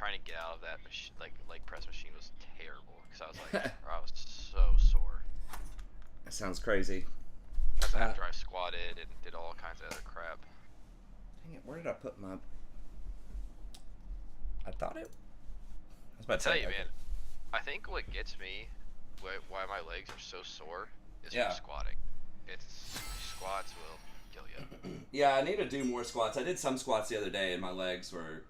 trying to get out of that leg press machine was terrible because I was like, I was so sore. That sounds crazy. That's Uh, after I squatted and did all kinds of other crap. Dang it, where did I put my... I thought it... I was I about to tell say, you, okay. man, I think what gets me, why my legs are so sore, is from Yeah. squatting. It's squats will kill you. Yeah, I need to do more squats. I did some squats the other day and my legs were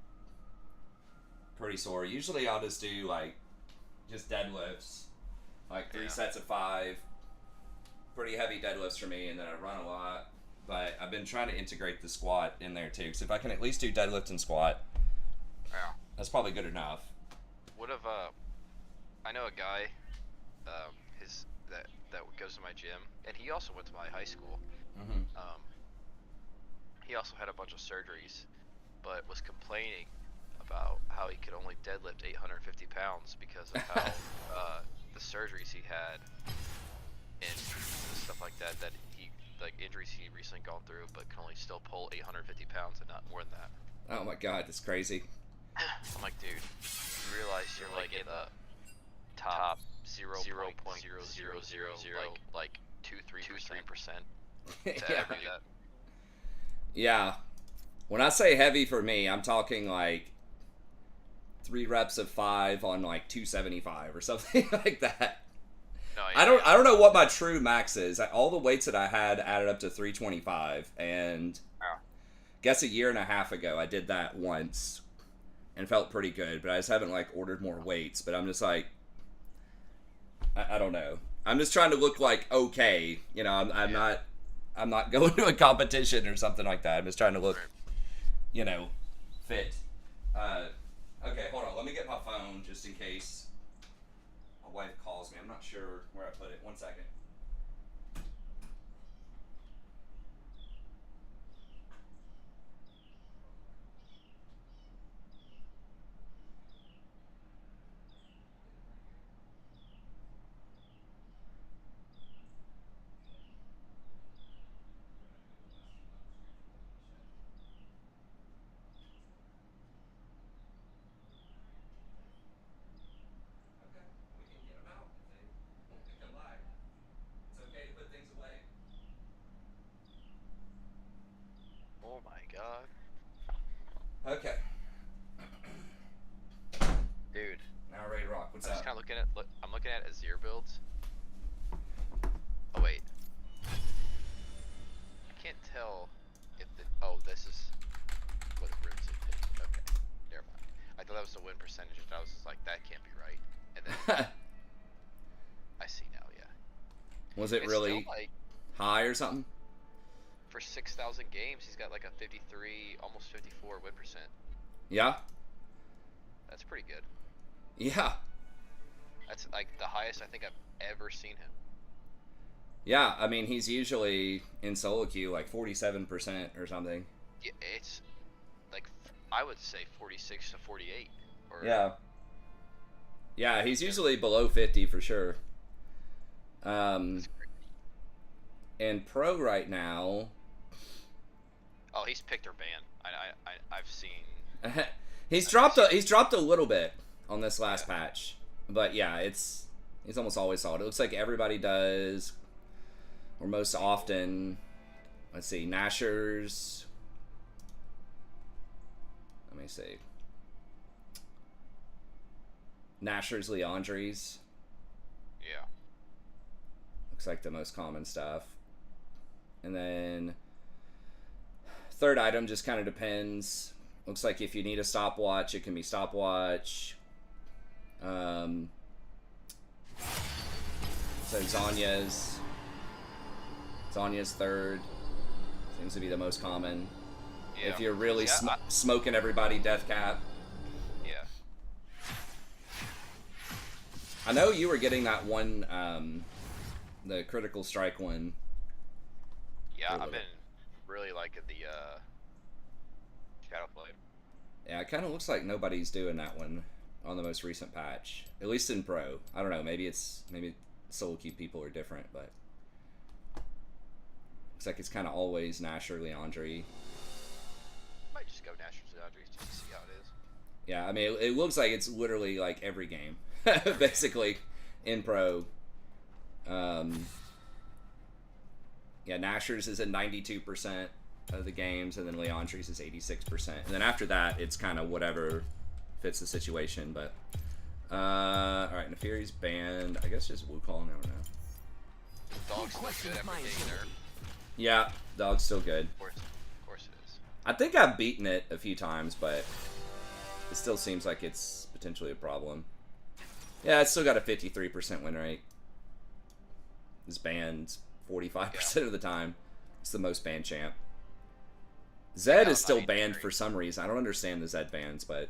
pretty sore. Usually I'll just do like just deadlifts, like three Yeah. sets of 5. Pretty heavy deadlifts for me, and then I run a lot. But I've been trying to integrate the squat in there too. So if I can at least do deadlift and squat, Yeah. that's probably good enough. What if I know a guy, his that goes to my gym, and he also went to my high school. Mm-hmm. Um, he also had a bunch of surgeries, but was complaining about how he could only deadlift 850 pounds because of how the surgeries he had and stuff like that. That he like injuries he recently gone through, but can only still pull 850 pounds and not more than that. Oh my god, that's crazy. I'm like, dude, you realize you're like in the top 0.0000 like 2-3% to Yeah. ever do that. Yeah. When I say heavy for me, I'm talking like 3 reps of 5 on like 275 or something like that. No, I yeah, don't know what my true max is. All the weights that I had added up to 325, and yeah. guess a year and a half ago I did that once and felt pretty good, but I just haven't like ordered more weights. But I'm just like, I don't know. I'm just trying to look like okay, you know. I'm not going to a competition or something like that. I'm just trying to look, you know, fit. Okay, hold on. Let me get my phone just in case my wife calls me. I'm not sure where I put it. 1 second. Okay, we can get them out if they won't pick them back. It's okay to put things away. Oh my god, Okay. dude. Now we're ready to rock. What's I'm just up? kind of looking at I'm looking at Azir builds. Oh wait, I can't tell if the this is what runes it did. Okay, never mind. I thought that was the win percentage, and I was just like, that can't be right. And then I see now, yeah. Was it It's still really like high or something? for 6,000 games, he's got like a 53, almost 54 win percent. Yeah. That's pretty good. Yeah. That's like the highest I think I've ever seen him. Yeah, I mean, he's usually in solo queue like 47% or something. Yeah, it's like I would say 46 to 48. Or Yeah. Yeah, he's usually below 50 for sure. that's great. And pro right now, Oh, he's picked or banned. I've seen. he's I've dropped seen he's dropped a little bit on this last yeah. patch, but yeah, he's almost always solid. It looks like everybody does, or most often. Let's see, Nashers. Let me see. Nashers, Leandries. Yeah. Looks like the most common stuff. And then third item just kind of depends. Looks like if you need a stopwatch, it can be stopwatch. So Zanya's third. Seems to be the most common. Yeah. If you're really Yeah, smoking everybody, death cap. yeah. I know you were getting that one, the critical strike one. Yeah, I've been really liking the Shadow Blade. Yeah, it kind of looks like nobody's doing that one on the most recent patch, at least in pro. I don't know. Maybe solo queue people are different, but looks like it's kind of always Nasher, Leandry. Might just go National Boundaries just to see how it is. Yeah, I mean, it looks like it's literally like every game, basically, in pro. Um, yeah, Nashor's is at 92% of the games, and then Leandri's is 86%. And then after that, it's kind of whatever fits the situation. But all right, Neferi's banned. I guess just Wukong. I don't know. Dog's still good after getting nerfed. Yeah, Dog's still good. Of course it is. I think I've beaten it a few times, but it still seems like it's potentially a problem. Yeah, it's still got a 53% win rate. It's banned 45% of the time. It's the most banned champ. Zed is still banned for some reason. I don't understand the Zed bans, but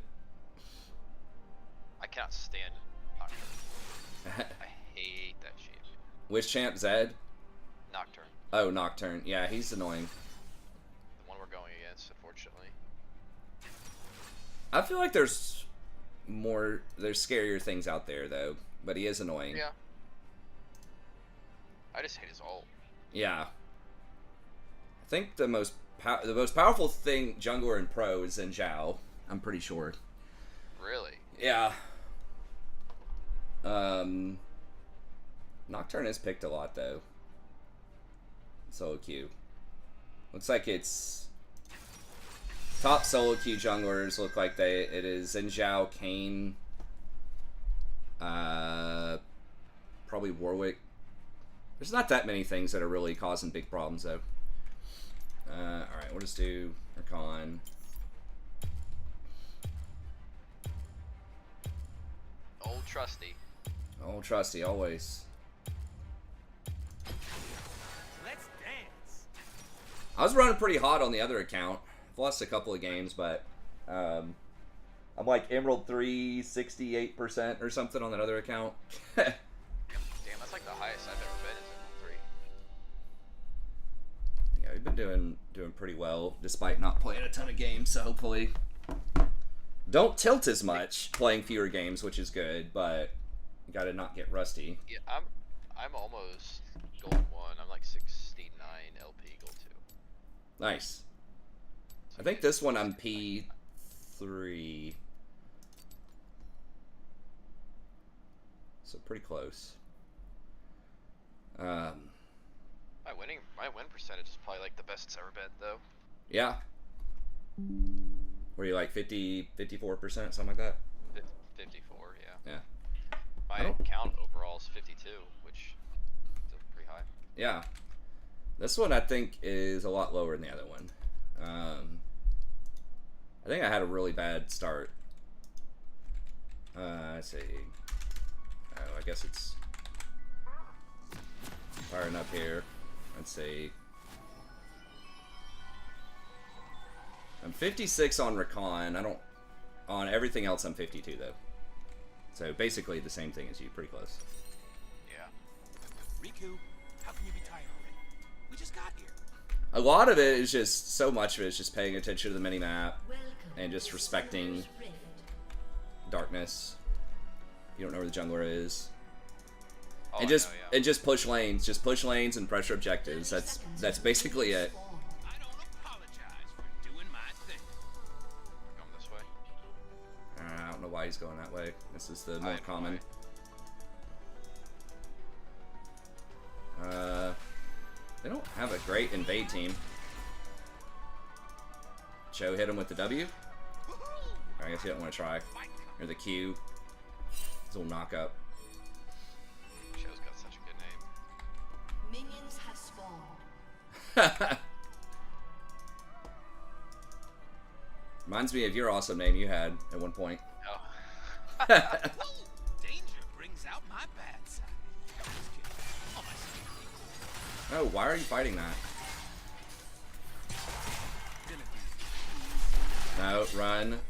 I cannot stand Nocturne. I hate that champ. Which champ? Zed? Nocturne. Oh, Nocturne. Yeah, he's annoying. The one we're going against, unfortunately. I feel like there's scarier things out there though, but he is annoying. Yeah. I just hate his ult. Yeah. I think the most powerful thing jungler in pro is in Zhao. I'm pretty sure. Really? Yeah. Nocturne is picked a lot though. Solo queue. Looks like it's top solo queue junglers look like it is Xin Zhao, Kayn, probably Warwick. There's not that many things that are really causing big problems though. Alright, we'll just do Rakan. Old trusty. Old trusty, always. Let's dance. I was running pretty hot on the other account. I've lost a couple of games, but I'm like Emerald 3, 68% or something on that other account. Damn, that's like the highest I've ever been is Emerald 3. Yeah, we've been doing pretty well despite not playing a ton of games, so hopefully don't tilt as much playing fewer games, which is good, but you gotta not get rusty. Yeah, I'm almost gold 1. I'm like 69 LP gold 2. Nice. I think this one I'm P3. So pretty close. My win percentage is probably like the best it's ever been though. Yeah. Were you like 50, 54%, something like that? 54, yeah. Yeah. My count overall is 52, which is pretty high. Yeah. This one I think is a lot lower than the other one. I think I had a really bad start. Let's see. Oh, I guess it's firing up here. Let's see. I'm 56 on Rakan. On everything else I'm 52 though. So basically the same thing as you, pretty close. Yeah. Riku, how can you be tired already? We just got here. A lot of it is just, so much of it is just paying attention to the minimap and just respecting darkness. You don't know where the jungler is. Oh, And just push lanes and pressure objectives. That's basically it. I don't apologize for doing my thing. Going this way. I don't know why he's going that way. This is the more common. They don't have a great invade team. Cho hit him with the W. I guess he didn't want to try. Or the Q. His little knock up. Cho's got such a good name. Minions have spawned. Reminds me of your awesome name you had at one point. Oh. Danger brings out my bad side. Just kidding. All my secret Oh, why are you fighting that? gonna be No, run.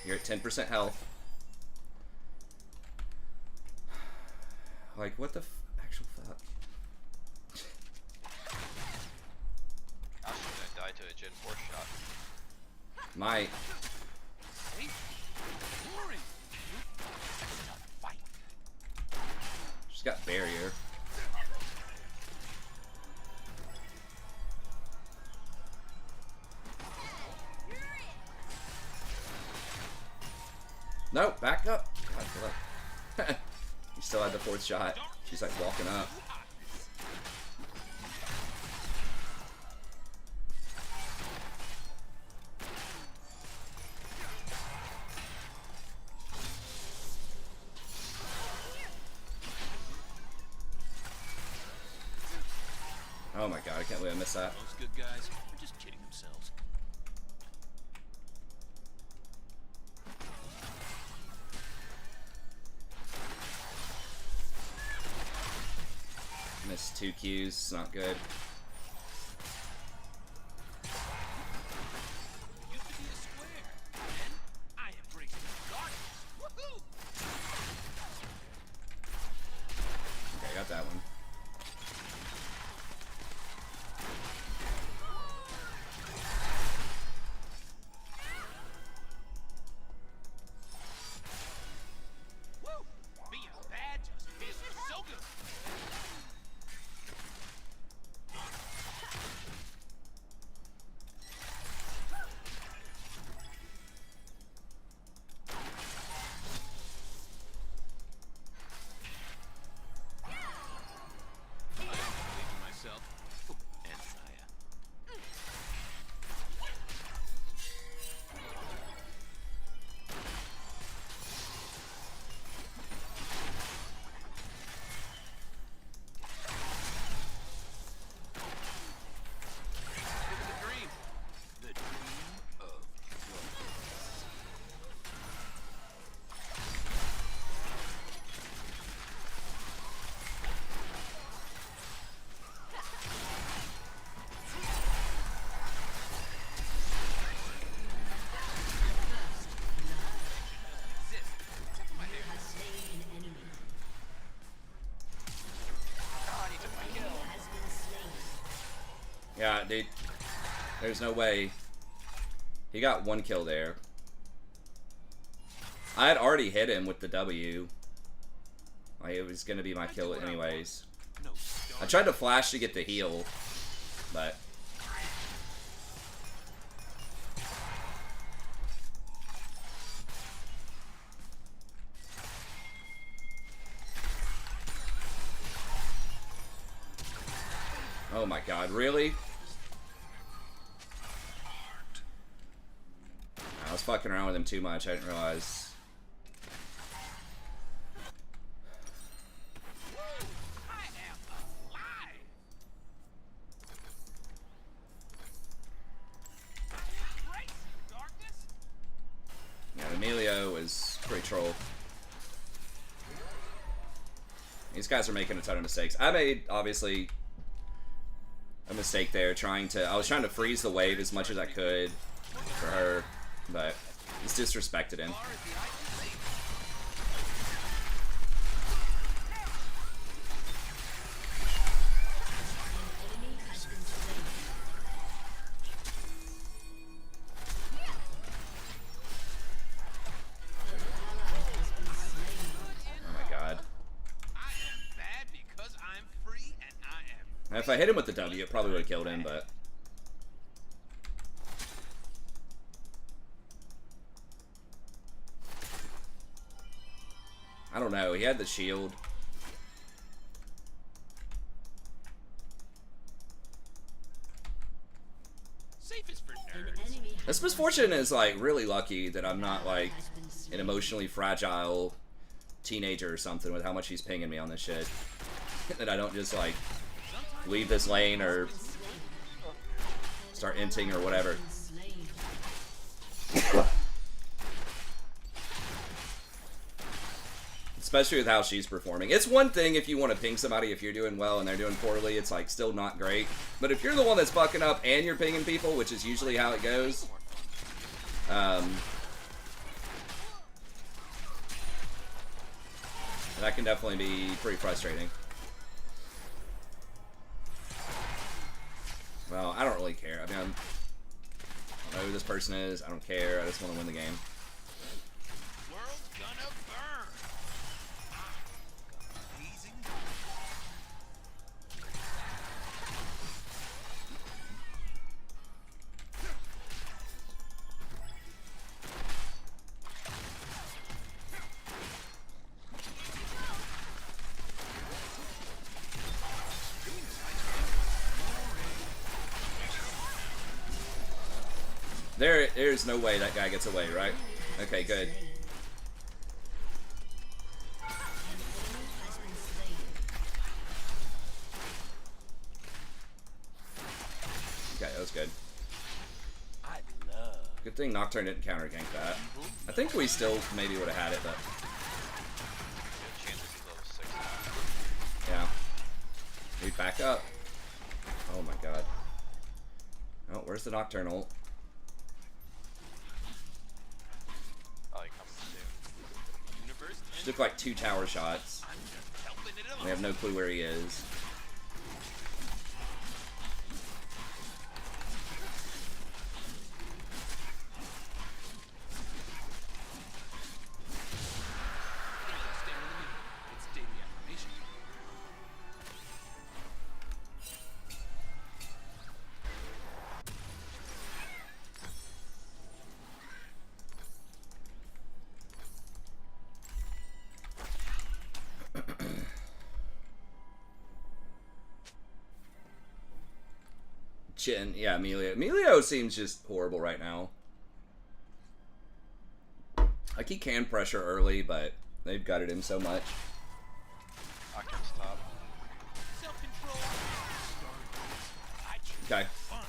You're at 10% health. Like, what the actual fuck? I was gonna die to a Gen 4 shot. Might. boring. Fight. She's got barrier. No, back up. God, look. You still had the 4th shot. She's like walking up. Oh my god, I can't believe I missed that. Most good guys are just kidding themselves. Missed 2 Qs, not good. Used to be a square. Then I embraced the darkness. Woohoo! Okay, got that one. Woo! Being bad just feels so good. I am believing myself. And Saya. The dream. The dream of progress. Exist. Except for my hair. Has slain an enemy. Oh, he took my kill. Has been slain. Yeah, dude. There's no way. He got 1 kill there. I had already hit him with the W. Like, it was gonna be my kill anyways. No, I tried to flash to get the heal, but oh my god, really? I was fucking around with him too much, I didn't realize. I am alive. Embrace the darkness. Yeah, Emilio is pretty troll. These guys are making a ton of mistakes. I made, obviously, a mistake there I was trying to freeze the wave as much as I could for her, but just disrespected him. Far as the eye can see. Enemy has been slain. An ally has been slain. Oh my god. I am bad because I'm free and I am. Now, if I hit him with the W, it probably would have killed him, but I don't know. He had the shield. Safe is for An nerds. enemy has This been misfortune is like really lucky that I'm not like has been slain. an emotionally fragile teenager or something with how much he's pinging me on this shit. That I don't just like leave this lane or start inting or whatever. Slain. Especially with how she's performing. It's one thing if you want to ping somebody if you're doing well and they're doing poorly, it's like still not great. But if you're the one that's fucking up and you're pinging people, which is usually how it goes, that can definitely be pretty frustrating. Well, I don't really care. I mean, I don't know who this person is. I don't care. I just want to win the game. World's gonna burn. Amazing. There's no way that guy gets away, right? Okay, good. Okay, that was good. I love. Good thing Nocturne didn't counter gank that. I think we still maybe would have had it, but Good chance he's level 6 now. yeah. We back up. Oh my god. Oh, where's the Nocturne ult? Oh, he coming soon. Universe. She took like 2 tower shots. I'm just helping it along. We have no clue where he is. Stand in the middle. It's daily affirmation. Chin, yeah, Emilio. Emilio seems just horrible right now. Like, he can pressure early, but they've gutted him so much. Oculus top. Self-control. I choose Okay. fun.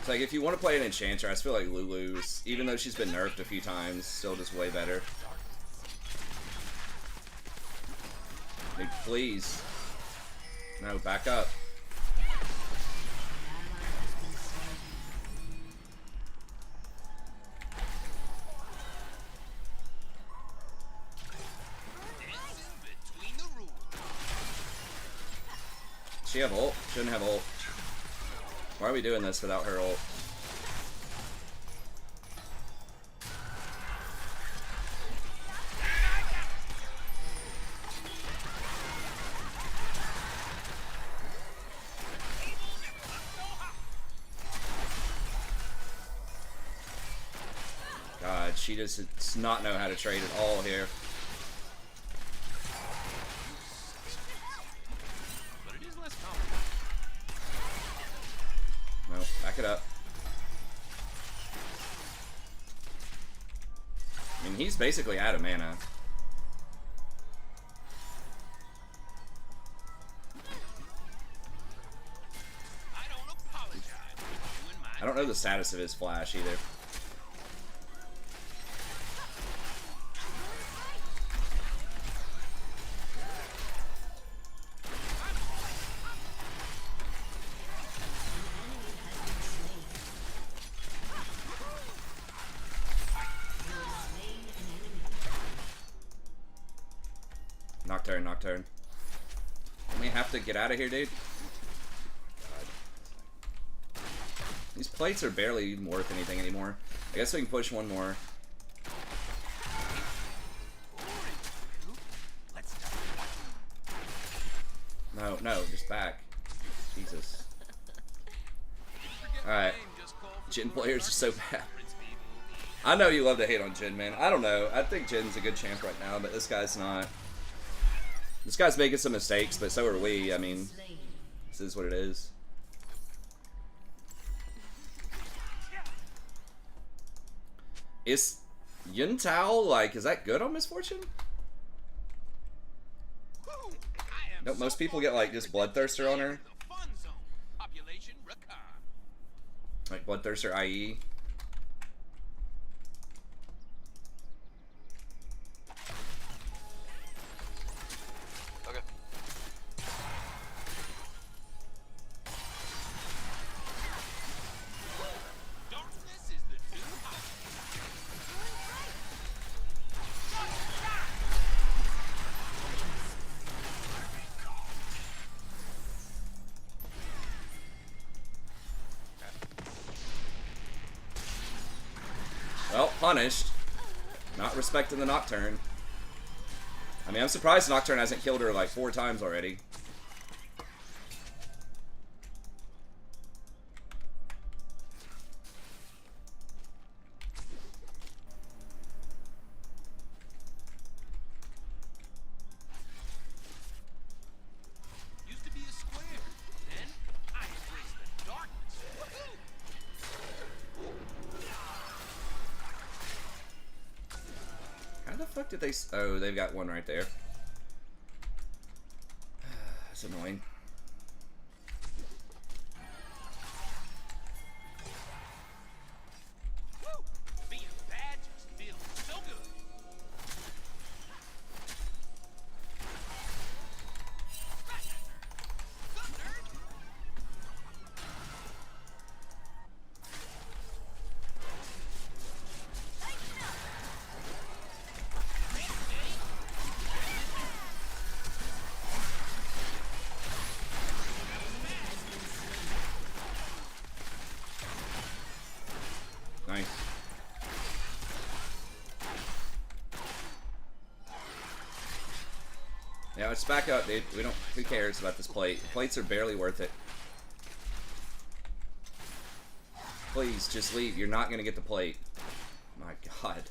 It's like, if you want to play an Enchanter, I feel like Lulu's, even though she's been nerfed a few times, still just way better. Dude, please. No, back up. Dancing between the rules. She have ult? Shouldn't have ult. Why are we doing this without her ult? God, she just does not know how to trade at all here. But it is less complicated. No, back it up. I mean, he's basically out of mana. I don't apologize for doing my I don't know the status of his flash either. Nocturne, Nocturne. Don't we have to get out of here, dude? God. These plates are barely even worth anything anymore. I guess we can push one more. Let's go. No, no, just back. Jesus. Forget Alright. my name, just call for Jhin the Lord players are so Darkness, bad. Prince Evil. I know you love to hate on Jhin, man. I don't know. I think Jin's a good champ right now, but this guy's not. This guy's making some mistakes, but so are we. I mean, Slain. this is what it is. Is Yun Tao, like, is that good on Misfortune? Woo! I am Don't most so people get, like, just Bloodthirster on her? The fun zone. Population Rakan. Like, Bloodthirster IE? Okay. Darkness is the new hot. Well, punished. Not respecting the Nocturne. I mean, I'm surprised Nocturne hasn't killed her like 4 times already. fuck did they... Oh, they've got one right there. That's annoying. Woo! Being bad just feels so good. Nice. Yeah, let's back up, dude. We don't... Who cares about this plate? The plates are barely worth it. Please, just leave. You're not gonna get the plate. My god.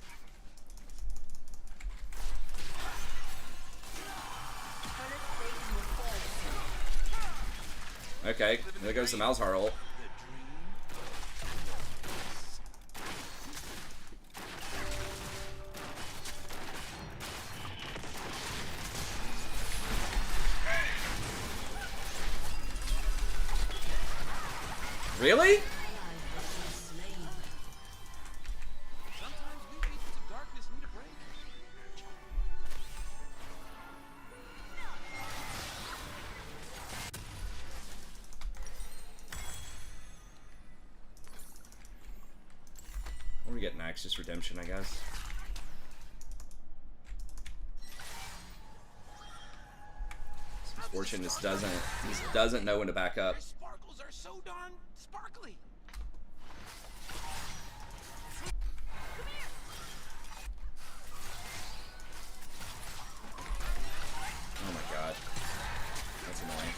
Okay, there goes the Malzahar ult. Really? Sometimes we agents of darkness need a break. What do we get next? Just redemption, I guess. It's unfortunate this doesn't know when to back up. Your sparkles are so darn sparkly. Oh my god. That's annoying.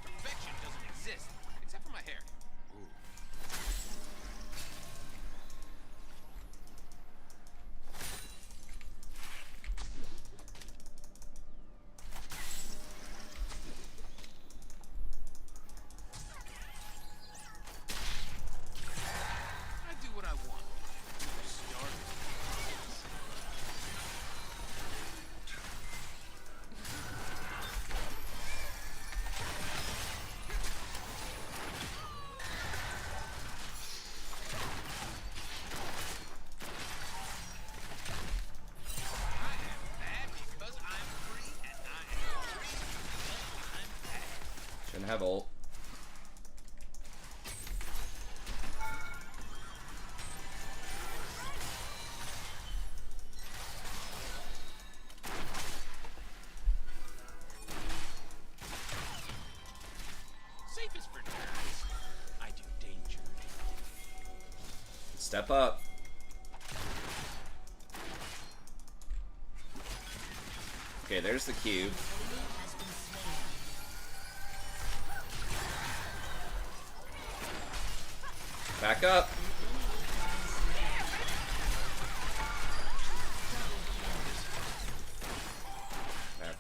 Perfection doesn't exist, except for my hair. Ooh. I do what I want. Starving. I am bad because I'm free, and I am free because I'm bad. Shouldn't have ult. Safest for nerds. I do danger. Step up. Okay, there's the cube. Back up. Back.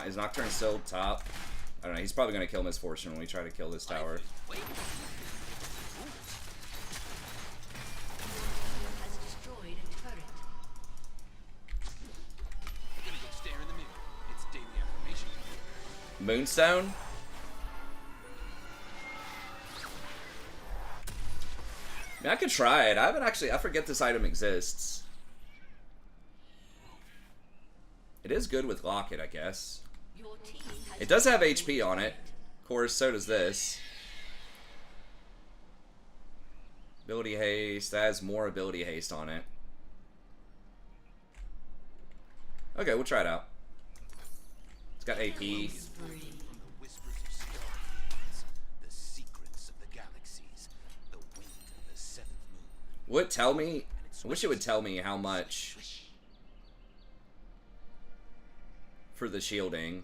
Is Nocturne still top? I don't know. He's probably gonna kill Misfortune when we try to kill this tower. Wait. Has destroyed a turret. I'm gonna go stare in the mirror. It's daily affirmation. Moonstone? I mean, I could try it. I haven't actually. I forget this item exists. It is good with Locket, I guess. Your team has It does have HP on it. Of course, so does this. Ability haste. That has more ability haste on it. Okay, we'll try it out. It's got AP. spree. From the whispers of stargates, the secrets of the galaxies, the wind of the seventh moon. Would it tell me? I wish it would tell me how much for the shielding.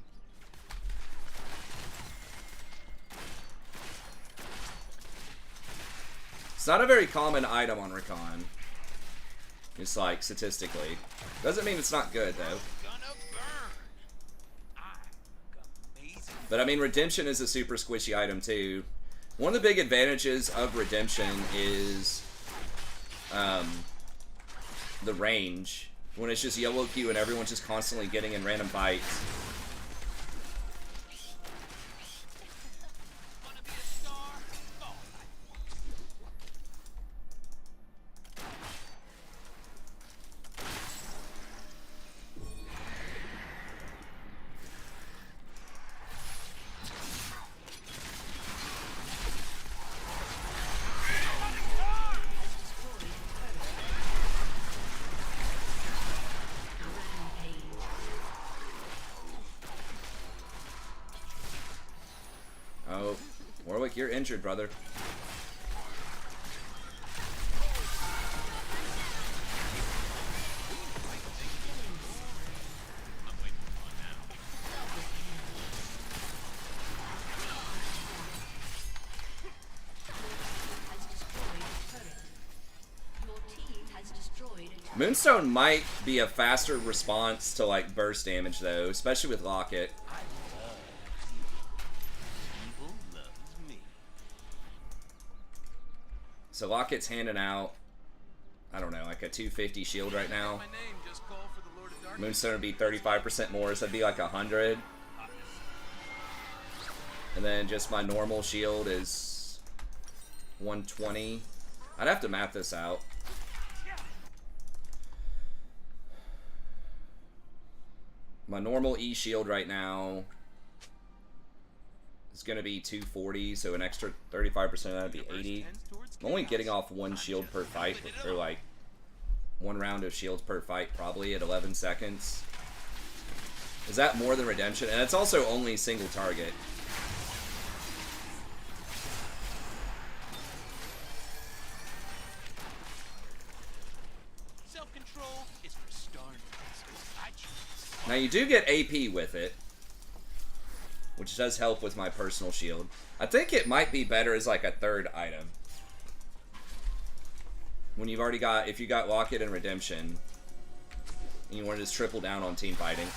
It's not a very common item on Rakan. It's like statistically. Doesn't mean it's not good though. Gonna burn. I look amazing. But I mean, Redemption is a super squishy item too. One of the big advantages of Redemption is the range. When it's just yellow Q and everyone's just constantly getting in random bites. Oh, Warwick, you're injured, brother. Moonstone might be a faster response to like burst damage though, especially with Locket. So Locket's handing out, I don't know, like a 250 shield right now. Moonstone would be 35% more, so that'd be like 100. And then just my normal shield is 120. I'd have to map this out. My normal E shield right now is going to be 240, so an extra 35% of that would be 80. I'm only getting off one shield per fight, or like one round of shields per fight, probably at 11 seconds. Is that more than Redemption? And it's also only single target. Self-control is for starved. Now you do get AP with it, which does help with my personal shield. I think it might be better as like a third item. When you've already got, if you got Locket and Redemption, and you want to just triple down on team fighting.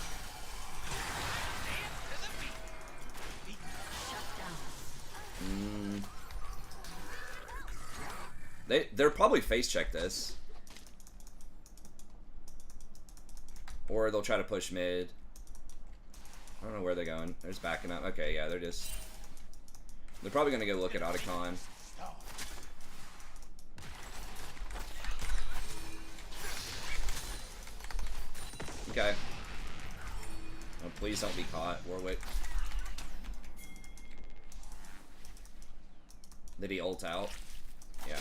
They're probably face check this. Or they'll try to push mid. I don't know where they're going. They're just backing up. Okay, yeah, they're probably gonna go look at Otacon. Okay. Oh, please don't be caught, Warwick. Did he ult out? Yeah.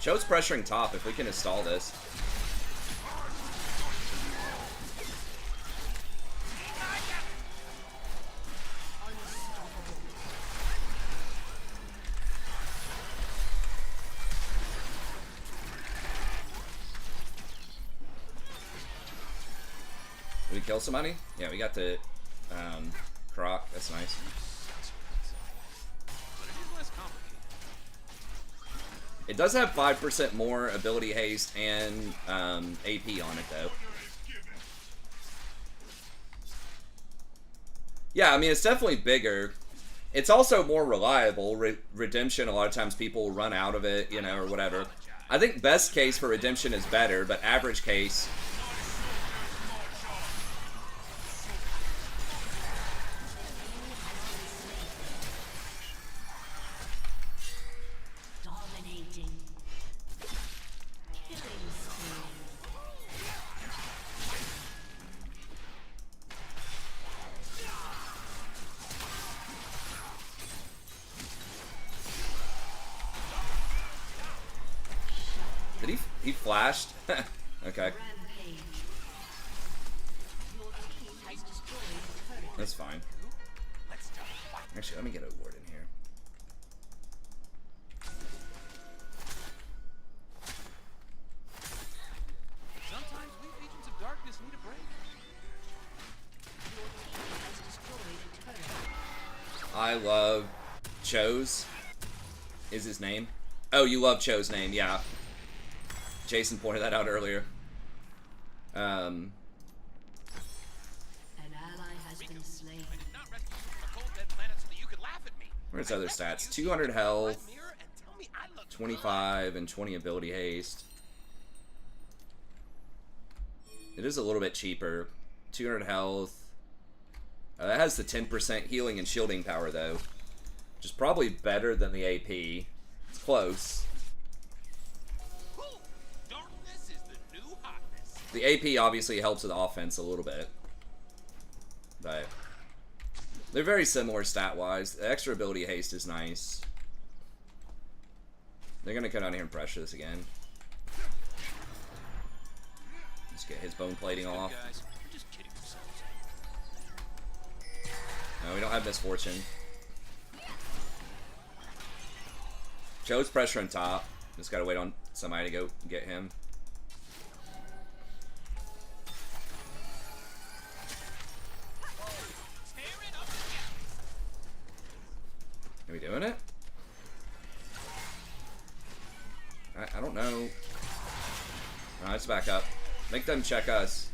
Cho's pressuring top if we can install this. Did we kill somebody? Yeah, we got the Croc. That's nice. It does have 5% more ability haste and AP on it, though. Yeah, I mean, it's definitely bigger. It's also more reliable. Redemption, a lot of times people will run out of it, you know, or whatever. I think best case for Redemption is better, but average case... Did he flashed? Okay. That's fine. Actually, let me get a ward in here. Sometimes we agents of darkness need a break. I love Cho's. Is his name? Oh, you love Cho's name, yeah. Jason pointed that out earlier. Um, An ally has been slain. I did not rescue you from a cold dead planet so that you could laugh at me. where's other stats? You 200 see health, my mirror and tell me I look 25, and 20 ability haste. It is a little bit cheaper. 200 health. That has the 10% healing and shielding power, though, which is probably better than the AP. It's close. good. Ooh, darkness is the new hotness. The AP obviously helps with offense a little bit, but they're very similar stat-wise. The extra ability haste is nice. They're gonna come down here and pressure this again. Just get his bone plating off. Guys, you're just kidding yourselves. No, we don't have misfortune. Joe's pressure on top. Just gotta wait on somebody to go get him. Are we doing it? I don't know. Alright, let's back up. Make them check us.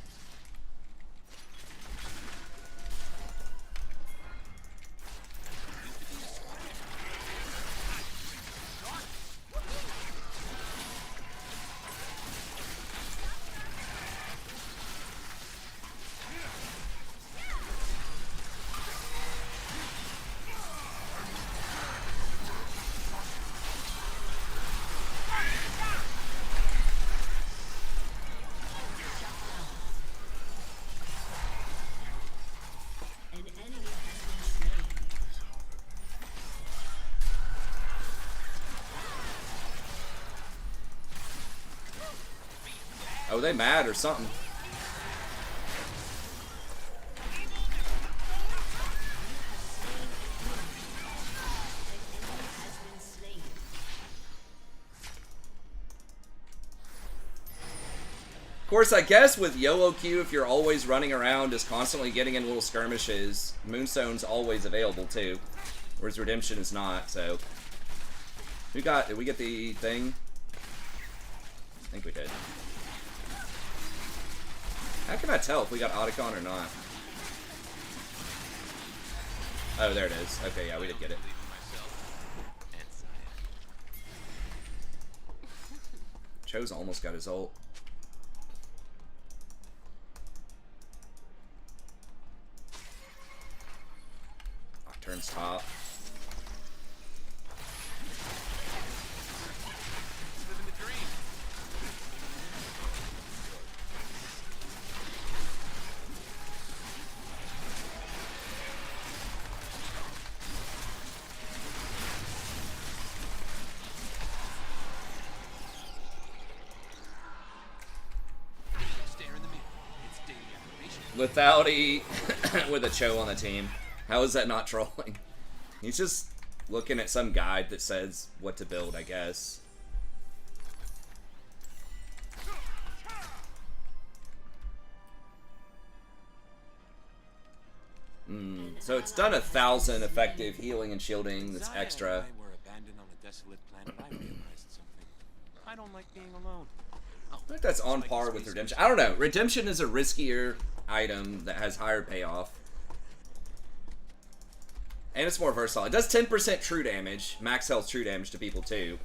An enemy has been slain. Oh, they mad or something. Has been slain. Of course, I guess with YOLO Q, if you're always running around, just constantly getting in little skirmishes, Moonstone's always available too. Whereas Redemption is not, so. Did we get the thing? I think we did. How can I tell if we got Otacon or not? Oh, there it is. Okay, yeah, we did get it. Cho's almost got his ult. Turns top. Living the dream. Stare in the mirror. It's daily affirmation. Without with a Cho on the team. How is that not trolling? He's just looking at some guide that says what to build, I guess. So it's done 1,000 effective healing and shielding that's extra. I were abandoned on a desolate planet. I realized something. I don't like being alone. I think that's on par with Redemption. I don't know. Redemption is a riskier item that has higher payoff. And it's more versatile. It does 10% true damage, max health true damage to people too,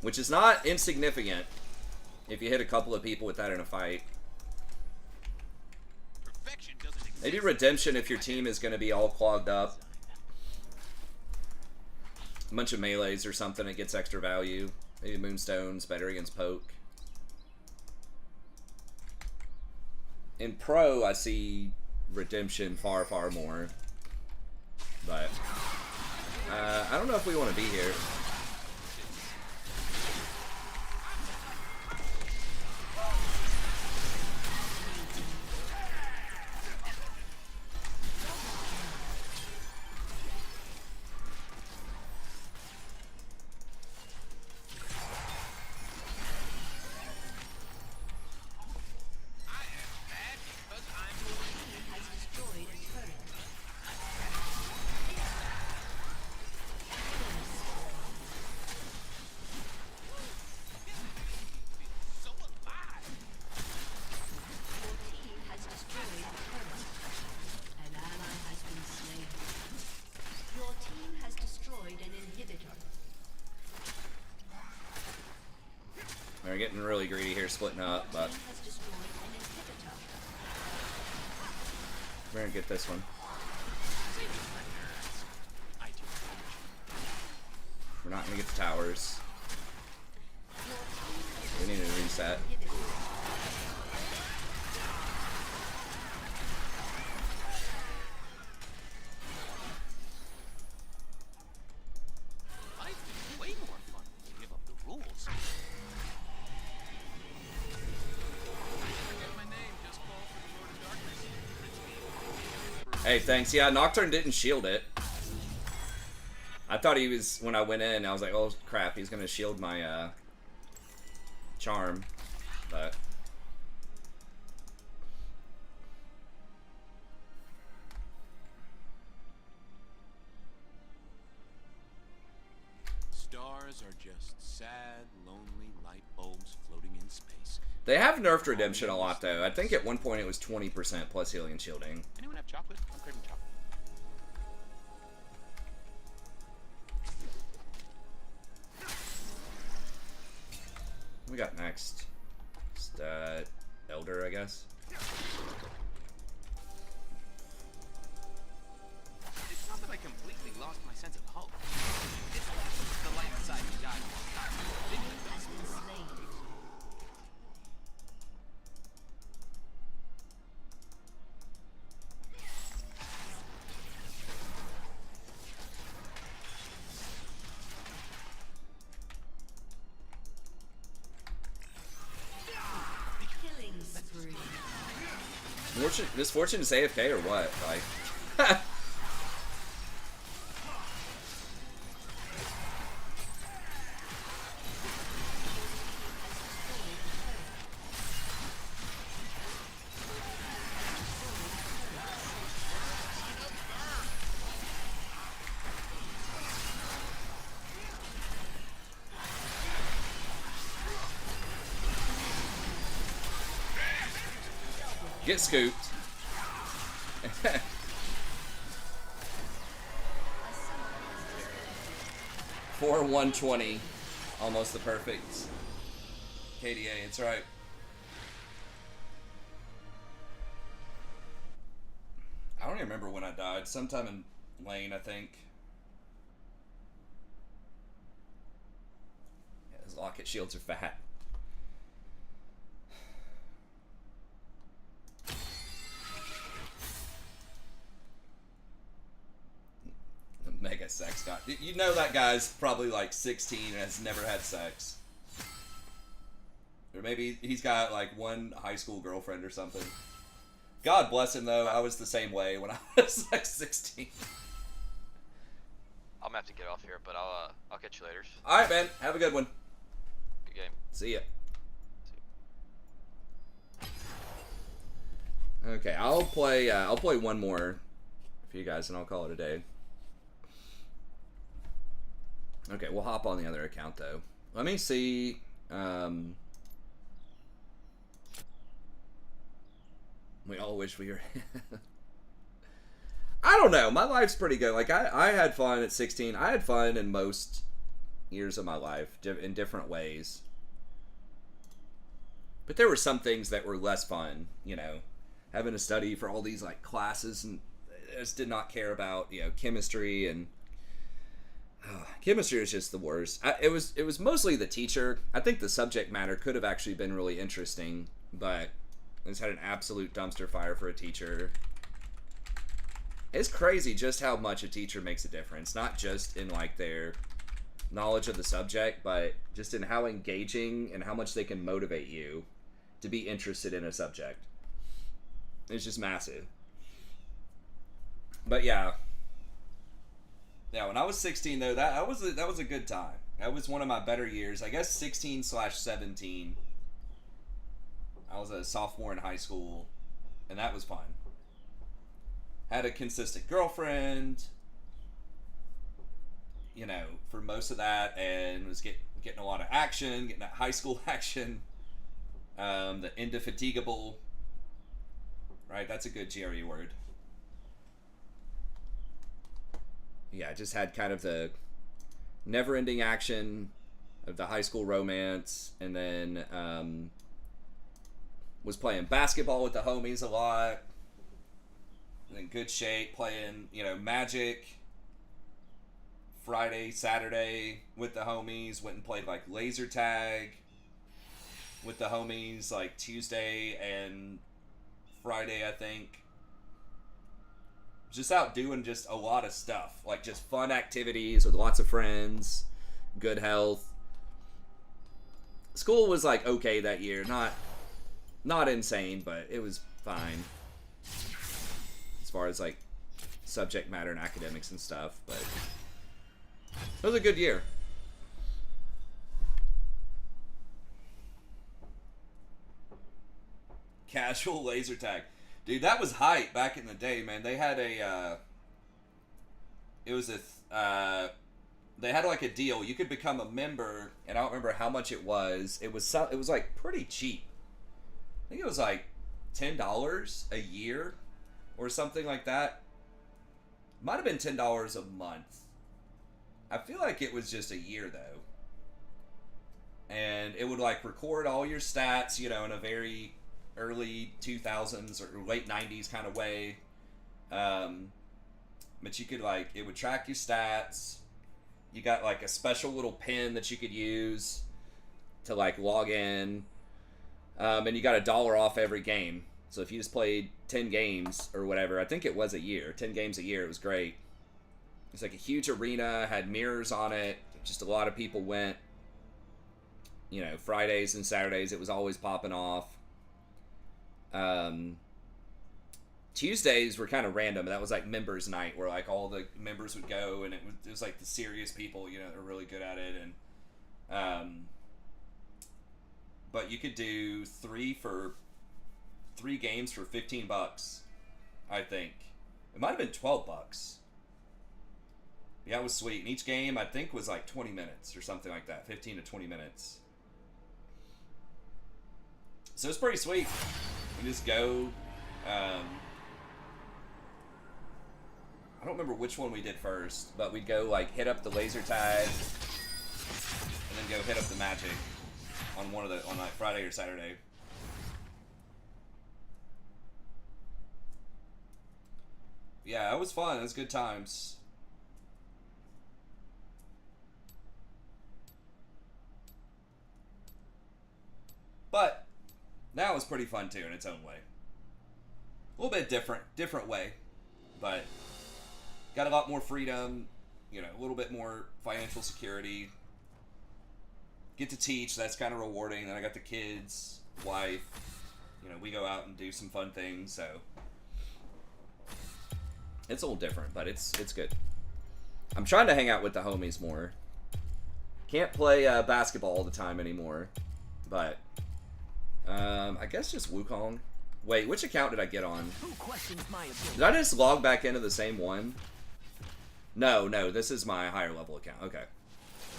which is not insignificant if you hit a couple of people with that in a fight. Perfection doesn't exist. Maybe Redemption if your team is going to be all clogged up. A bunch of melees or something, it gets extra value. Maybe Moonstone's better against Poke. In Pro, I see Redemption far, far more. But I don't know if we want to be here. Has destroyed a turret. getting really greedy here, splitting up, but Team has destroyed an inhibitor. we're gonna get this one. I do. We're not gonna get the towers. We need to reset. Life is way more fun when you give up the rules. Forget my name, just call for the Lord of Darkness. Hey, thanks. Yeah, Nocturne didn't shield it. I thought he was, when I went in, I was like, oh crap, he's gonna shield my charm, but Stars are just sad, lonely light bulbs floating in space. they have nerfed redemption a lot though. I think at one point it was 20% plus healing and shielding. Anyone have chocolate? I'm craving chocolate. What we got next? Just, Elder, I guess. It's not that I completely lost my sense of hope. It's that the light inside me died. Has been slain. Killing spree. Misfortune is AFK or what? Like, get scooped. 4-120. Almost the perfect KDA, it's right. I don't even remember when I died. Sometime in lane, I think. Yeah, his locket shields are fat. The mega sex guy. You know that guy's probably like 16 and has never had sex. Or maybe he's got like one high school girlfriend or something. God bless him though, I was the same way when I was like 16. I'm gonna have to get off here, but I'll catch you later. Alright man, have a good one. Good game. See ya. Okay, I'll play one more for you guys and I'll call it a day. Okay, we'll hop on the other account though. Let me see. We all wish we were. I don't know. My life's pretty good. Like I had fun at 16. I had fun in most years of my life in different ways. But there were some things that were less fun. You know, having to study for all these like classes and I just did not care about chemistry and. Chemistry was just the worst. It was mostly the teacher. I think the subject matter could have actually been really interesting, but I just had an absolute dumpster fire for a teacher. It's crazy just how much a teacher makes a difference, not just in like their knowledge of the subject, but just in how engaging and how much they can motivate you to be interested in a subject. It's just massive. But yeah. Yeah, when I was 16 though, that was a good time. That was one of my better years. I guess 16/17. I was a sophomore in high school, and that was fun. Had a consistent girlfriend, for most of that, and was getting a lot of action, getting that high school action. The indefatigable, right? That's a good GRE word. Yeah, I just had kind of the never-ending action of the high school romance, and then was playing basketball with the homies a lot. In good shape, playing, Magic Friday, Saturday with the homies. Went and played like laser tag with the homies like Tuesday and Friday, I think. Just out doing just a lot of stuff, like just fun activities with lots of friends, good health. School was like okay that year, not insane, but it was fine as far as like subject matter and academics and stuff, but it was a good year. Casual laser tag. Dude, that was hype back in the day, man. They had they had like a deal. You could become a member, and I don't remember how much it was. It was like pretty cheap. I think it was like $10 a year or something like that. Might have been $10 a month. I feel like it was just a year though. And it would like record all your stats, in a very early 2000s or late 90s kind of way. But you could it would track your stats. You got like a special little pin that you could use to like log in. And you got $1 off every game. So if you just played 10 games or whatever, I think it was a year, 10 games a year, it was great. It's like a huge arena, had mirrors on it. Just a lot of people went. Fridays and Saturdays, it was always popping off. Tuesdays were kind of random. That was like members night, where like all the members would go, and it was like the serious people, that are really good at it. And but you could do three games for $15. I think it might have been $12. Yeah, it was sweet. And each game, I think, was like 20 minutes or something like that, 15 to 20 minutes. So it's pretty sweet. You just go. I don't remember which one we did first, but we'd go like hit up the laser tag, and then go hit up the Magic on like Friday or Saturday. Yeah, it was fun. It was good times. But now it's pretty fun too in its own way. A little bit different way, but got a lot more freedom, a little bit more financial security. Get to teach, that's kind of rewarding. Then I got the kids, wife, we go out and do some fun things, so it's a little different, but it's good. I'm trying to hang out with the homies more. Can't play basketball all the time anymore, but I guess just Wukong. Wait, which account did I get on? Did I just log back into the same one? No, this is my higher level account. Okay.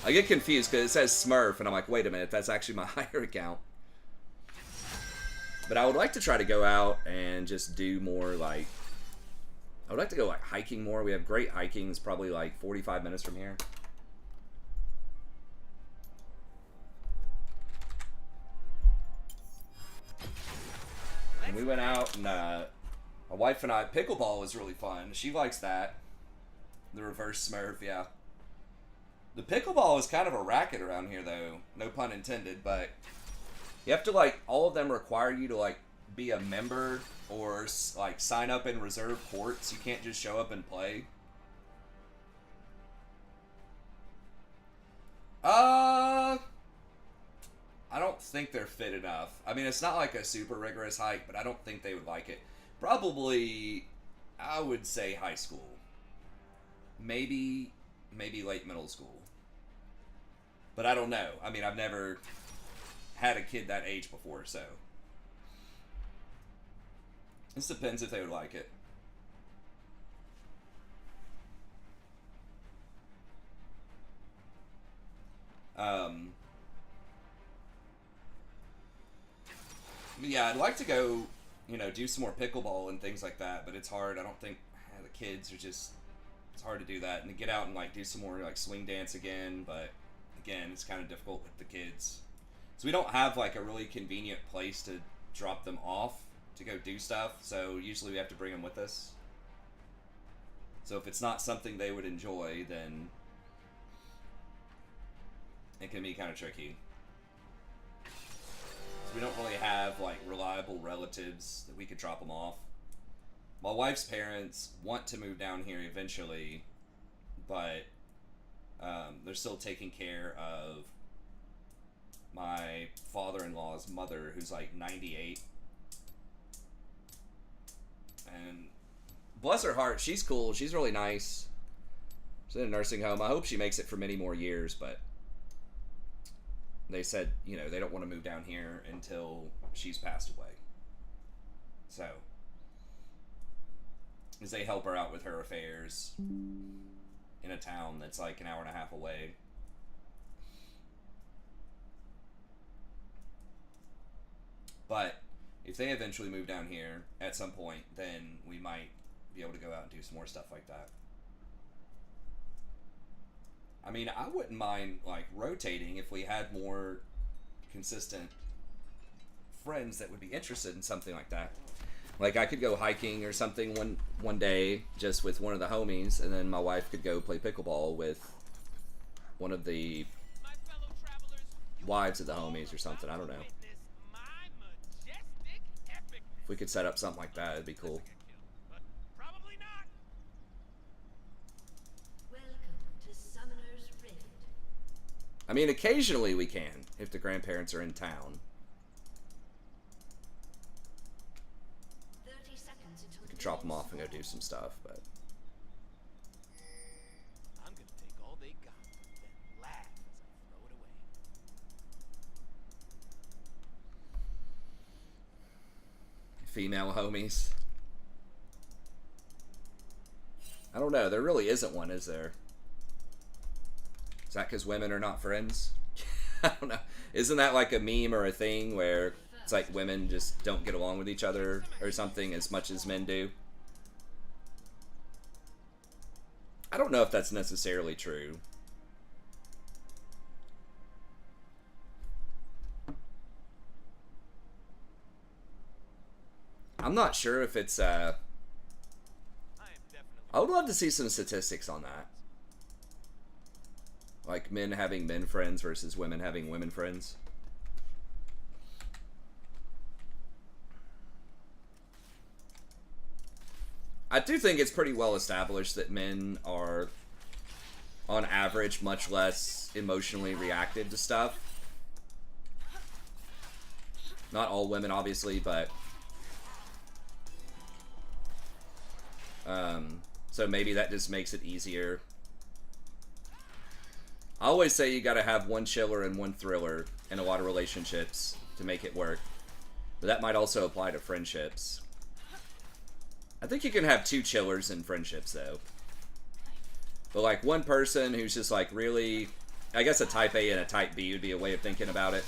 I get confused because it says Smurf, and I'm like, wait a minute, that's actually my higher account. But I would like to try to go out and just do more, like... I would like to go, like, hiking more. We have great hiking. It's probably, like, 45 minutes from here. And we went out, and my wife and I, pickleball was really fun. She likes that. The reverse Smurf, yeah. The pickleball is kind of a racket around here, though. No pun intended, but you have to, like, all of them require you to, like, be a member or, like, sign up and reserve courts. You can't just show up and play. I don't think they're fit enough. I mean, it's not like a super rigorous hike, but I don't think they would like it. Probably, I would say high school. Maybe late middle school. But I don't know. I mean, I've never had a kid that age before, so. This depends if they would like it. Yeah, I'd like to go, do some more pickleball and things like that, but it's hard. I don't think the kids are just, it's hard to do that. And to get out and, like, do some more, like, swing dance again, but again, it's kind of difficult with the kids. So we don't have like a really convenient place to drop them off to go do stuff, so usually we have to bring them with us. So if it's not something they would enjoy, then it can be kind of tricky. So we don't really have like reliable relatives that we could drop them off. My wife's parents want to move down here eventually, but they're still taking care of my father-in-law's mother, who's like 98. And bless her heart, she's cool. She's really nice. She's in a nursing home. I hope she makes it for many more years, but they said, you know, they don't want to move down here until she's passed away. So, as they help her out with her affairs in a town that's like an hour and a half away. But if they eventually move down here at some point, then we might be able to go out and do some more stuff like that. I mean, I wouldn't mind like rotating if we had more consistent friends that would be interested in something like that. Like I could go hiking or something one day just with one of the homies, and then my wife could go play pickleball with one of the wives of the homies or something. I don't know. If we could set up something like that, it'd be cool. I mean, occasionally we can, if the grandparents are in town. 30 seconds until We could drop them off and go do some stuff, but... I'm gonna take all they got, then laugh as I throw it away. Female homies. I don't know, there really isn't one, is there? Is that because women are not friends? I don't know. Isn't that like a meme or a thing where it's like women just don't get along with each other or something as much as men do? I don't know if that's necessarily true. I'm not sure if it's I would love to see some statistics on that. Like men having men friends versus women having women friends. I do think it's pretty well established that men are, on average, much less emotionally reactive to stuff. Not all women, obviously, but... so maybe that just makes it easier. I always say you gotta have one chiller and one thriller in a lot of relationships to make it work. But that might also apply to friendships. I think you can have two chillers in friendships, though. But like one person who's just like really... I guess a type A and a type B would be a way of thinking about it.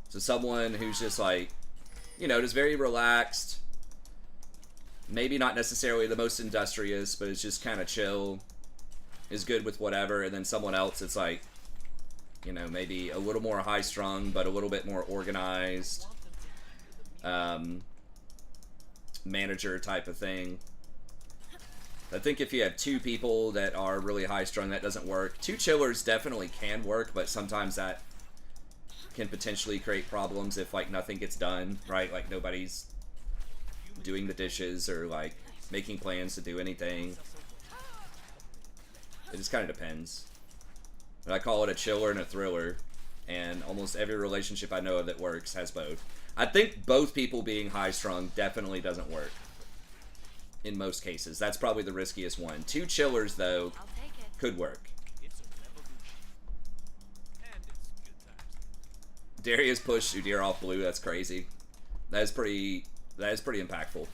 So someone who's just like, you know, just very relaxed. Maybe not necessarily the most industrious, but it's just kind of chill. Is good with whatever. And then someone else, it's like, you know, maybe a little more high-strung, but a little bit more organized. Manager type of thing. I think if you have two people that are really high-strung, that doesn't work. Two chillers definitely can work, but sometimes that can potentially create problems if, like, nothing gets done, right? Like, nobody's doing the dishes or, like, making plans to do anything. It just kind of depends. But I call it a chiller and a thriller, and almost every relationship I know of that works has both. I think both people being high-strung definitely doesn't work. In most cases. That's probably the riskiest one. Two chillers, though, could work. Darius pushed Udyr off blue. That's crazy. That is pretty impactful. I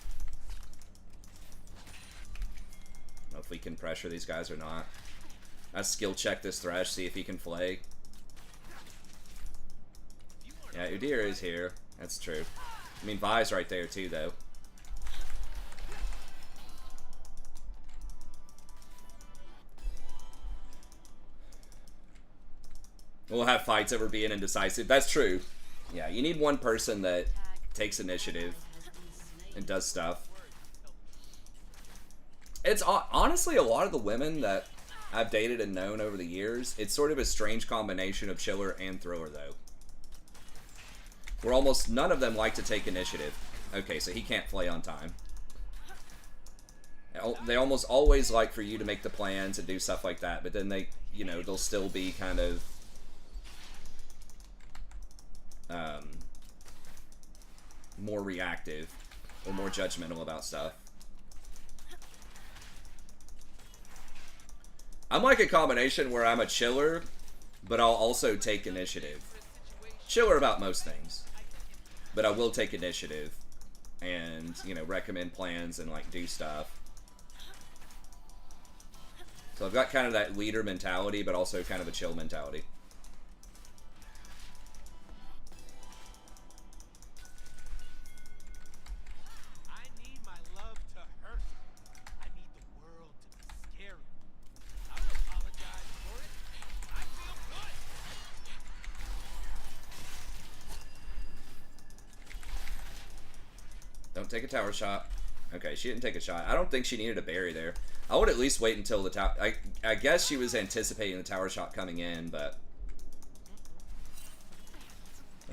don't know if we can pressure these guys or not. Let's skill check this Thresh, see if he can flay. Yeah, Udyr is here. That's true. I mean, Vi's right there too, though. We'll have fights over being indecisive. That's true. Yeah, you need one person that takes initiative and does stuff. It's honestly a lot of the women that I've dated and known over the years, it's sort of a strange combination of chiller and thrower, though. Where almost none of them like to take initiative. Okay, so he can't play on time. They almost always like for you to make the plans and do stuff like that, but then they, you know, they'll still be kind of more reactive or more judgmental about stuff. I'm like a combination where I'm a chiller, but I'll also take initiative. Chiller about most things, but I will take initiative and, you know, recommend plans and like do stuff. So I've got kind of that leader mentality, but also kind of a chill mentality. I need my love to hurt. I need the world to be scary. I don't apologize for it. I feel good. Don't take a tower shot. Okay, she didn't take a shot. I don't think she needed a berry there. I would at least wait until the tower... I guess she was anticipating the tower shot coming in, but...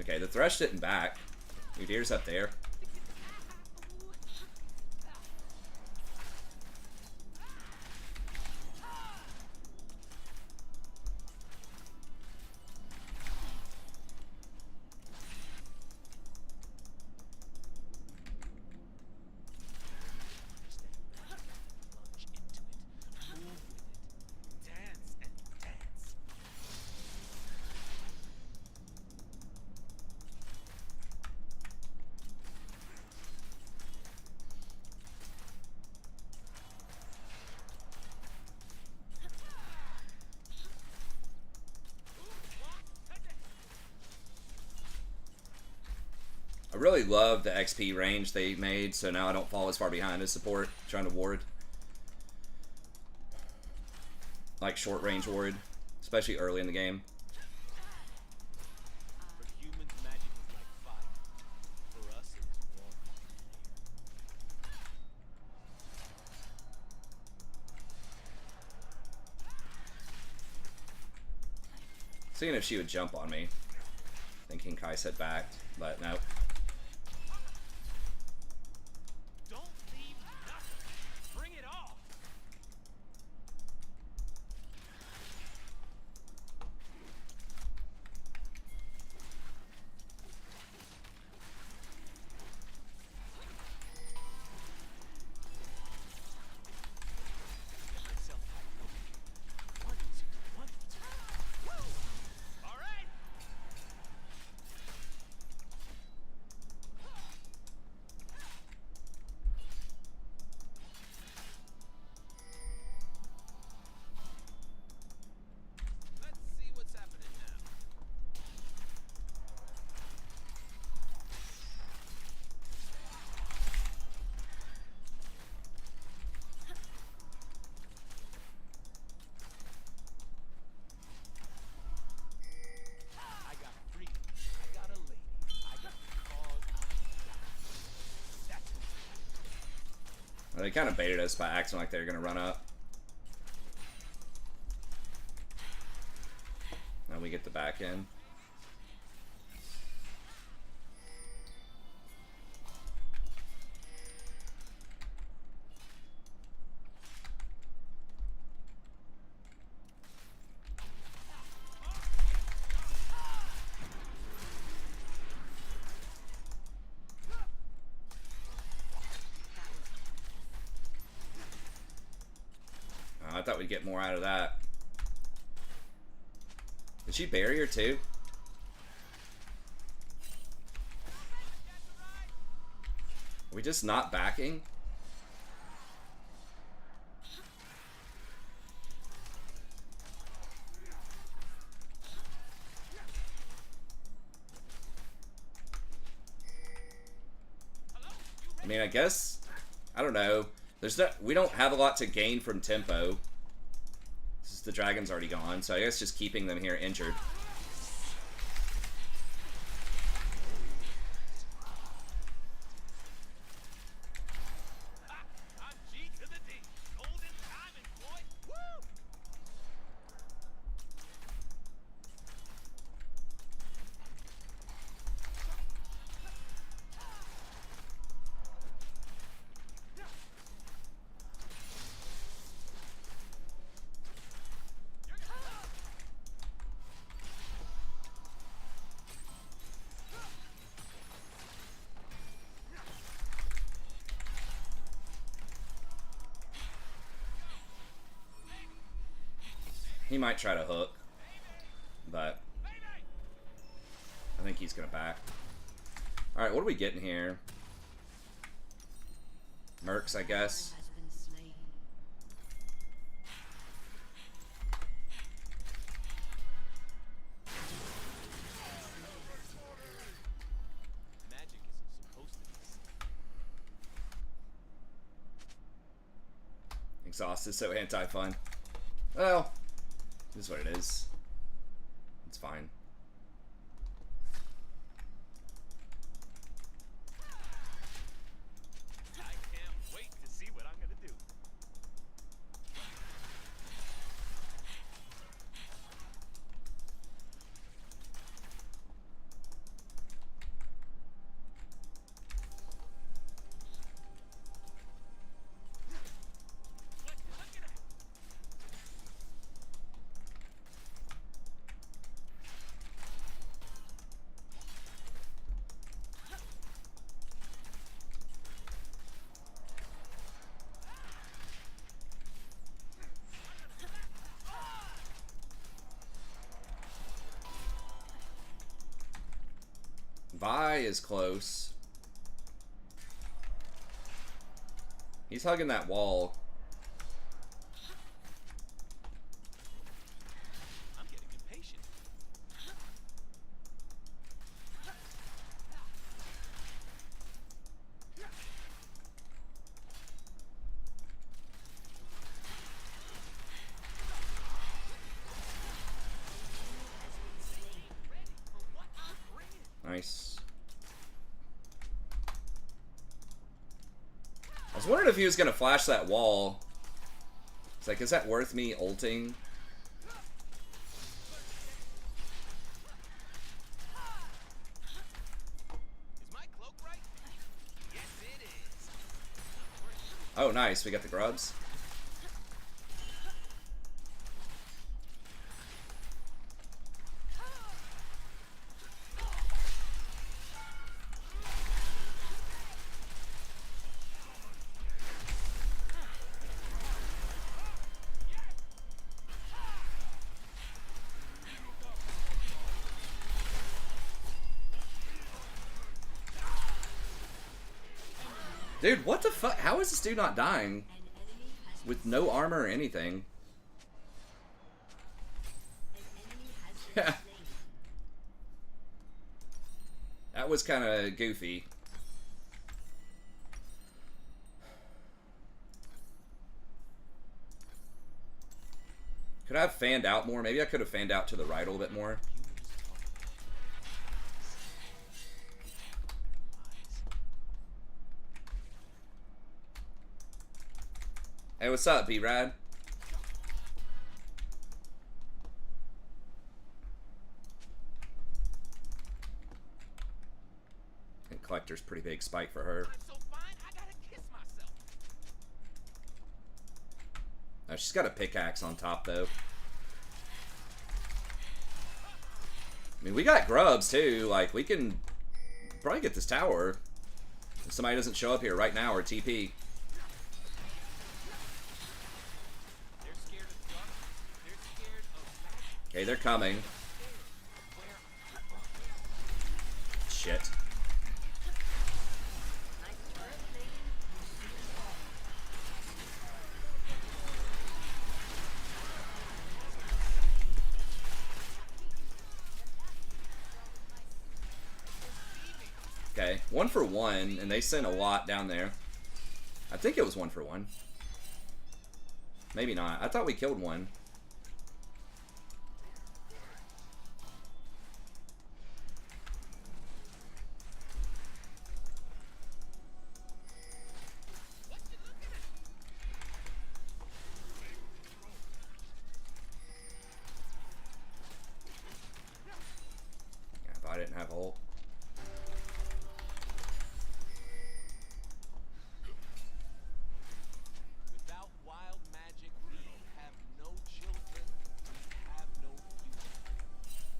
Okay, the Thresh didn't back. Your deer's up there. I really love the XP range they made, so now I don't fall as far behind as support, trying to ward. Like short range ward, especially early in the game. For humans, magic is like fire. For us, it's water. Seeing if she would jump on me. Thinking Kai said backed, but no. Don't leave nothing. Bring it all. Get myself hyped. 1, 2, 1, 2. Woo! All right. Let's see what's happening now. I got freedom. I got a lady. I got the cause. That's Well, they kind of baited us by acting like they were going to run up. Now we get the back end. I thought we'd get more out of that. Did she bury her too? Are we just not backing? mean, I guess, I don't know. We don't have a lot to gain from tempo. Since the dragon's already gone, so I guess just keeping them here injured. I'm G to the D. Golden diamond, boy. Woo! He might try to hook, but I think he's gonna back. Alright, what are we getting here? Mercs, I guess. Has been slain. Magic isn't supposed to be seen. Exhaust is so anti-fun. Well, this is what it is. It's fine. I can't wait to see what I'm gonna do. Look at that. Vi is close. He's hugging that wall. I'm getting impatient. Ready for what I'm bringing. Nice. I was wondering if he was gonna flash that wall. It's like, is that worth me ulting? Is my cloak right? Yes, it is. Oh, nice. We got the grubs. Dude, what the fuck? How is this dude not dying? An enemy has With no armor or anything. been Yeah. slain. That was kind of goofy. Could I have fanned out more? Maybe I could have fanned out to the right a little bit more. Hey, what's up, B-Rad? And Collector's pretty big spike for her. I'm so fine, I gotta kiss myself. Oh, she's got a pickaxe on top, though. I mean, we got grubs, too. Like, we can probably get this tower. If somebody doesn't show up here right now or TP. They're scared of the dark. They're scared of magic. Okay, they're coming. Shit. Okay, 1-for-1, and they sent a lot down there. I think it was 1-for-1. Maybe not. I thought we killed one. Yeah, if I didn't have ult. Without wild magic, we have no children, we have no future.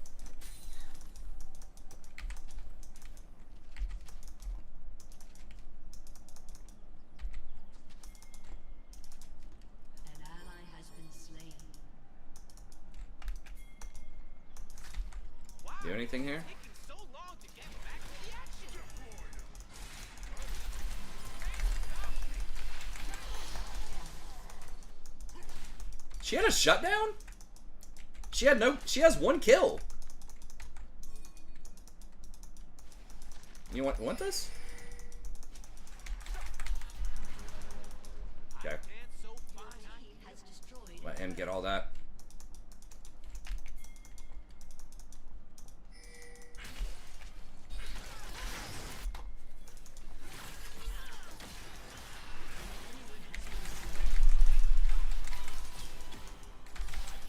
An ally has been slain. Wow, Do anything here? taking so long to get back to the action. She had a shutdown? She has 1 kill. You want this? Okay. And so fine. Team has destroyed. Let him get all that. I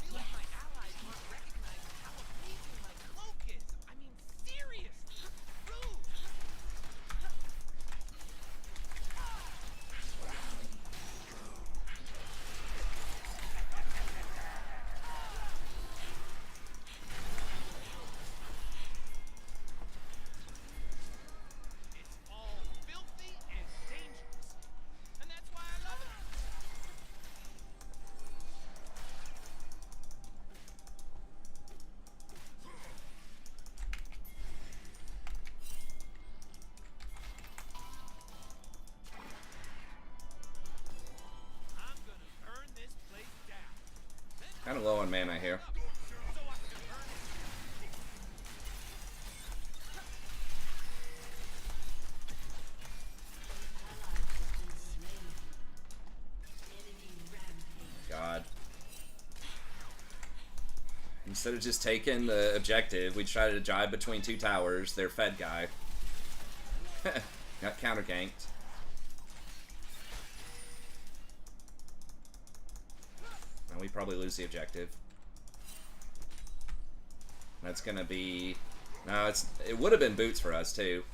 feel like my allies aren't recognizing how amazing my cloak is. I mean, seriously. Rude. It's all filthy and dangerous. And that's why I love it. I'm gonna burn this place down. Kind of low on mana here. So I can burn it. Ally has been slain. Enemy rampage. God. Instead of just taking the objective, we try to jive between 2 towers. Their Fed guy. Got counter ganked. And we probably lose the objective. That's gonna be... No, it would have been boots for us too.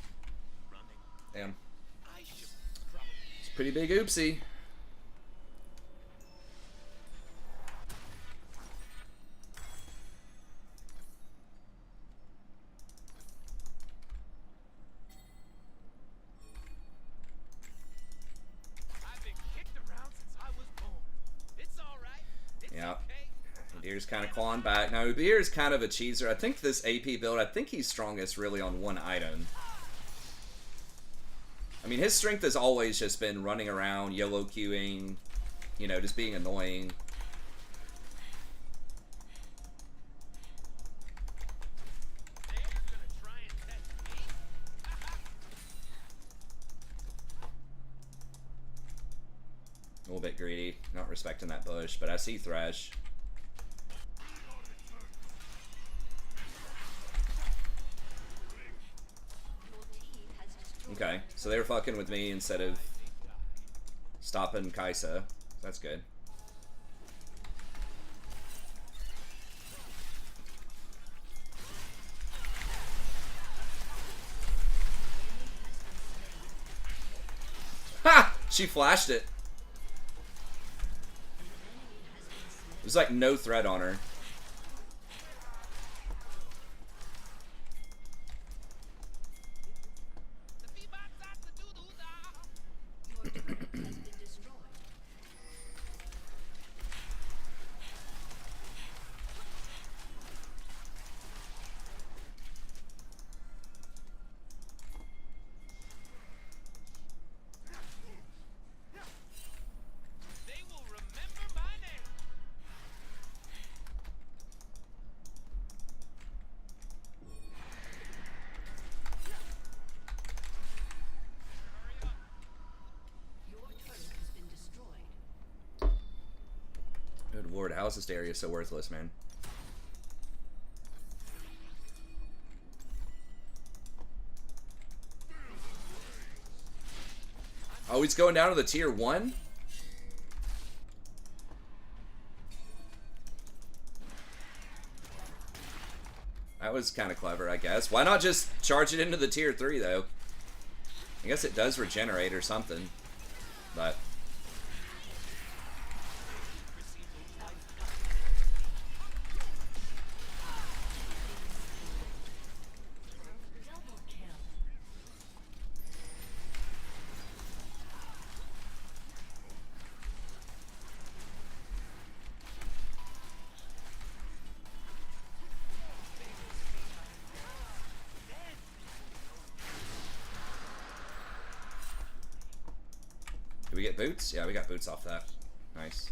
Damn. I should probably. It's a pretty big oopsie. I've been kicked around since I was born. It's all right. It's Yep. okay. Udir's kind of clawing back. Now, Udir's kind of a cheeser. I think this AP build, I think he's strongest really on 1 item. I mean, his strength has always just been running around, YOLO queuing, you know, just being annoying. They're gonna try and test me. A little bit greedy, not respecting that bush, but I see Thresh. Your team has destroyed. Okay, so they were fucking with me instead of stopping Kaisa. That's good. Ha! She flashed it. There's like no threat on her. The Bebops out the doo-doo-da. Your turret has been destroyed. They will remember my name. lord, how is this area so worthless, man? Oh, he's going down to the tier 1? That was kind of clever, I guess. Why not just charge it into the tier 3, though? I guess it does regenerate or something. But... Double kill. Did we get boots? Yeah, we got boots off that. Nice.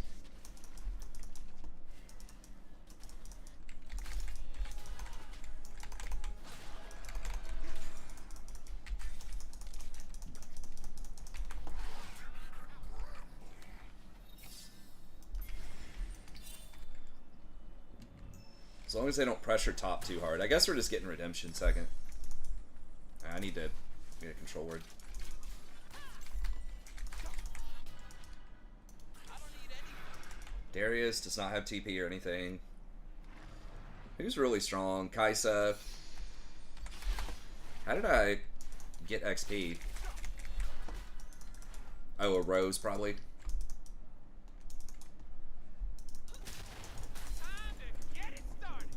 As long as they don't pressure top too hard. I guess we're just getting redemption second. I need to get a control word. Darius does not have TP or anything. Who's really strong? Kaisa. How did I get XP? Oh, a Rose probably. Time to get it started.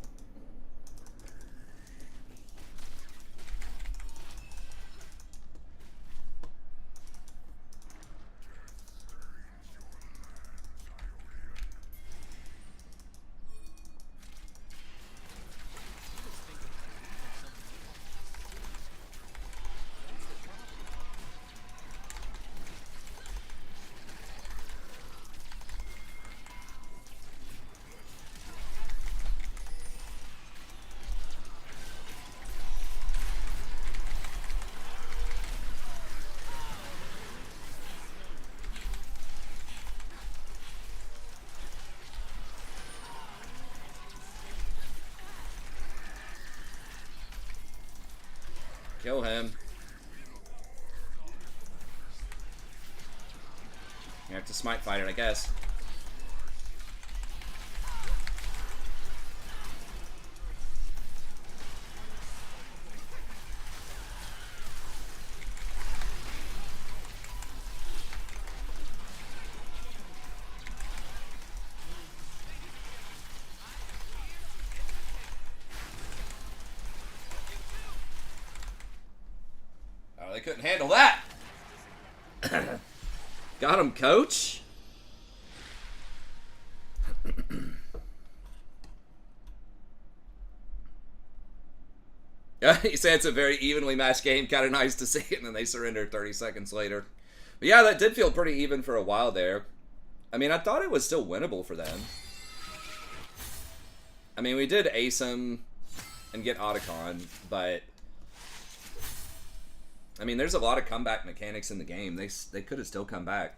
Kill him. You have to smite fight it, I guess. Oh, they couldn't handle that. Got him, coach. Yeah, he said it's a very evenly matched game. Kind of nice to see, and then they surrendered 30 seconds later. But yeah, that did feel pretty even for a while there. I mean, I thought it was still winnable for them. I mean, we did ace him and get Otacon, but I mean, there's a lot of comeback mechanics in the game. They could have still come back.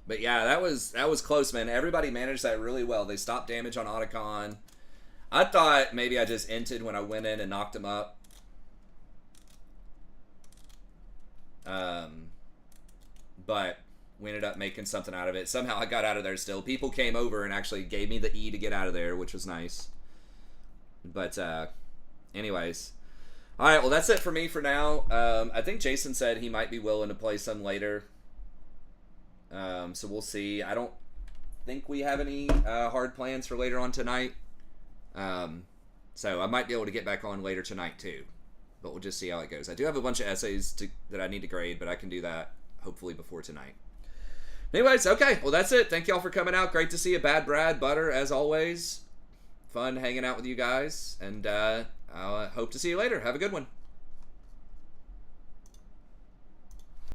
But yeah, that was close, man. Everybody managed that really well. They stopped damage on Otacon. I thought maybe I just inted when I went in and knocked him up. But we ended up making something out of it. Somehow I got out of there still. People came over and actually gave me the E to get out of there, which was nice. But anyways. Alright, well that's it for me for now. I think Jason said he might be willing to play some later. So we'll see. I don't think we have any hard plans for later on tonight. So I might be able to get back on later tonight too. But we'll just see how it goes. I do have a bunch of essays that I need to grade, but I can do that hopefully before tonight. Anyways, okay. Well, that's it. Thank y'all for coming out. Great to see you, Bad Brad, Butter, as always. Fun hanging out with you guys. And I'll hope to see you later. Have a good one.